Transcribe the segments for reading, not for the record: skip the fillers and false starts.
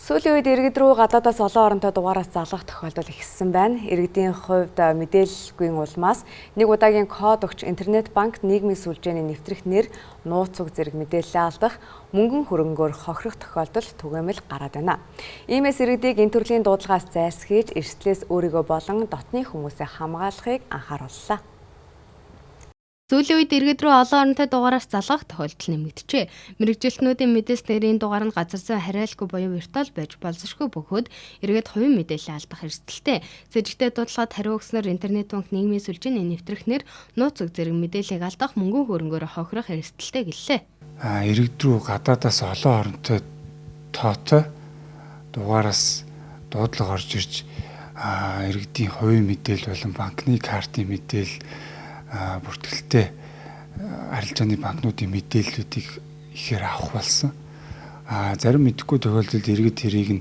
Сүүлийн үед иргэд рүү гадаадаас олон оронтой дугаараас залгах тохиолдол ихссэн байна. Иргэдийн хувьд мэдээлэлгүй улмаас нэг удаагийн код өгч интернет банк нийгмийн сүлжээний нэвтрэх нэр, нууц уг зэрэг мэдээлэл алдах, мөнгөн хөрөнгөөр хохирох тохиолдол түгээмэл гараад байна. Иймээс иргэдийг энэ төрлийн дуудлагаас зайлсхийж, эрсдлээс өөрийгөө болон дотны хүмүүсээ хамгаалахыг анхаарууллаа. Сүүлийн үед иргэд рүү олон оронтой дугаараас залгах тохиолдол нэмэгдэжээ. Мэргэжилтнүүдийн мэдээс нэрийн дугаар нь газар зүйн хариайлтгүй буюу виртуал байж болзошгүй бөгөөд иргэд хувийн мэдээлэл алдах эрсдэлтэй. Сэжигтэй дуудлагад хариу өгснөөр интернет банк нийгмийн сүлжээний нэвтрэх нэр, нууц уг зэрэг мэдээллийг алдах, мөнгөн хөрөнгөөр хохирох эрсдэлтэй гэлээ. Иргэд рүү гадаадаас олон оронтой тоотой дугаараас дуудлага орж ирж иргэдийн хувийн мэдээлэл болон банкны картын мэдээлэл бүртгэлтэй арилжааны банкнуудын мэдээллүүдийг ихээр авах болсон. Зарим мэдэхгүй тохиолдолд иргэд тэрийг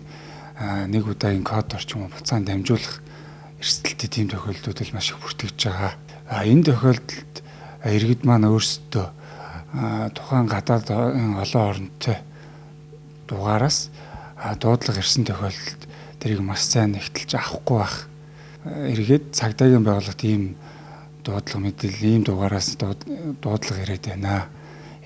нэг удаагийн код орчим буцаанд дамжуулах эрсдэлтэй тийм тохиолдлууд маш их бүртгэж байгаа. Энэ тохиолдолд иргэд маань өөрсдөө тухайн гадаадын олон оронтой дугаараас дуудлага ирсэн тохиолдолд тэрийг маш сайн нэгтэлж авахгүй байх. Иргэд цагдаагийн байгууллагт ийм дуудлага мэдээлэл ийм дугаараас дуудлага ирээд байна.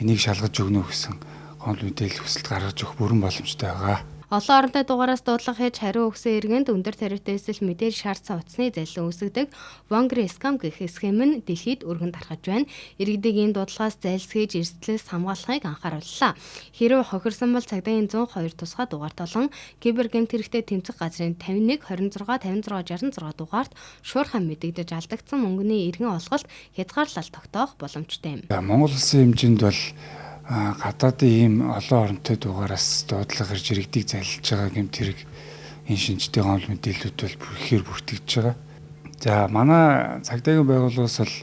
Энийг шалгаж өгнө гэсэн гол мэдээлэл хүсэлт гаргаж өгөх бүрэн боломжтой байгаа. Олон оронтой дугаараас дуудлага хийж хариу өгсөн иргэнд өндөр тарифтай эсвэл мэдээлэл шаардсан утасны залилан үүсгдэг Вангри скам гэх схем нь дэлхийд өргөн тархаж байна. Иргэдийг энэ дуудлагаас зайлсхийж эрсдлээс хамгаалахыг анхаарууллаа. Хэрвээ хохирсон бол цагдаагийн 102 тусгай дугаарт болон кибер гэмт хэрэгтэй тэмцэх газрын 51 26 56 66 дугаарт шуурхайн мэдэгдэж алдагдсан мөнгөний эргэн олголт хязгаарлалт тогтоох боломжтой юм. Монгол улсын хэмжээнд бол гадаадын ийм олон оронтой дугаараас дуудлага ирж иргэдийг залилж байгаа гэмт хэрэг энэ шинжтэй гомдол мэдээллүүд бол ихээр бүртгэж байгаа. За манай цагдаагийн байгууллагаас бол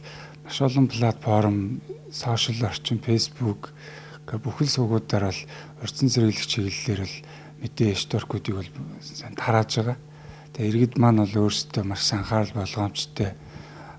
маш олон платформ, сошиал орчин, фейсбુક гэх бүхэл сувгуудаар бол урьдчилан зэрэглэх чиглэлээр бол мэдээ шторкуудыг бол тарааж байгаа. Тэгээ иргэд маань бол өөрсдөө маш анхаарал болгоомжтой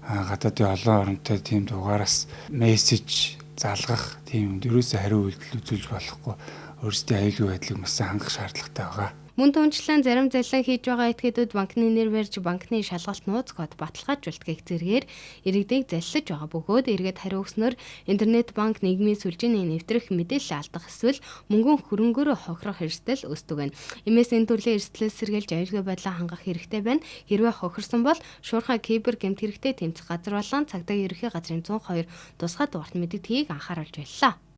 гадаадын олон оронтой тийм дугаараас мессеж залгах тийм ерөөсөө хариу үйлдэл үзүүлж болохгүй өөрсдийн аюулгүй байдлыг маш хангах шаардлагатай байгаа. Мөн түнчлэн зарим залилан хийж байгаа этгээдүүд банкны нэр барьж банкны шалгалт нууц код баталгаажуулдаг зэргээр иргэдийг залилж байгаа бөгөөд иргэд хариу өгснөөр интернет банк нийгмийн сүлжээний нэвтрэх мэдээлэл алдах эсвэл мөнгөн хөрөнгөөр хохирох эрсдэл үүсдэг байна. Иймээс энэ төрлийн эрсдлээс сэргийлж аюулгүй байдлаа хангах хэрэгтэй байна. Хэрвээ хохирсон бол шуурхай кибер гэмт хэрэгтэй тэмцэх газар болон цагдаагийн ерөнхий газрын 102 тусгай дугаарт мэдэгдхийг анхааруулж байлаа.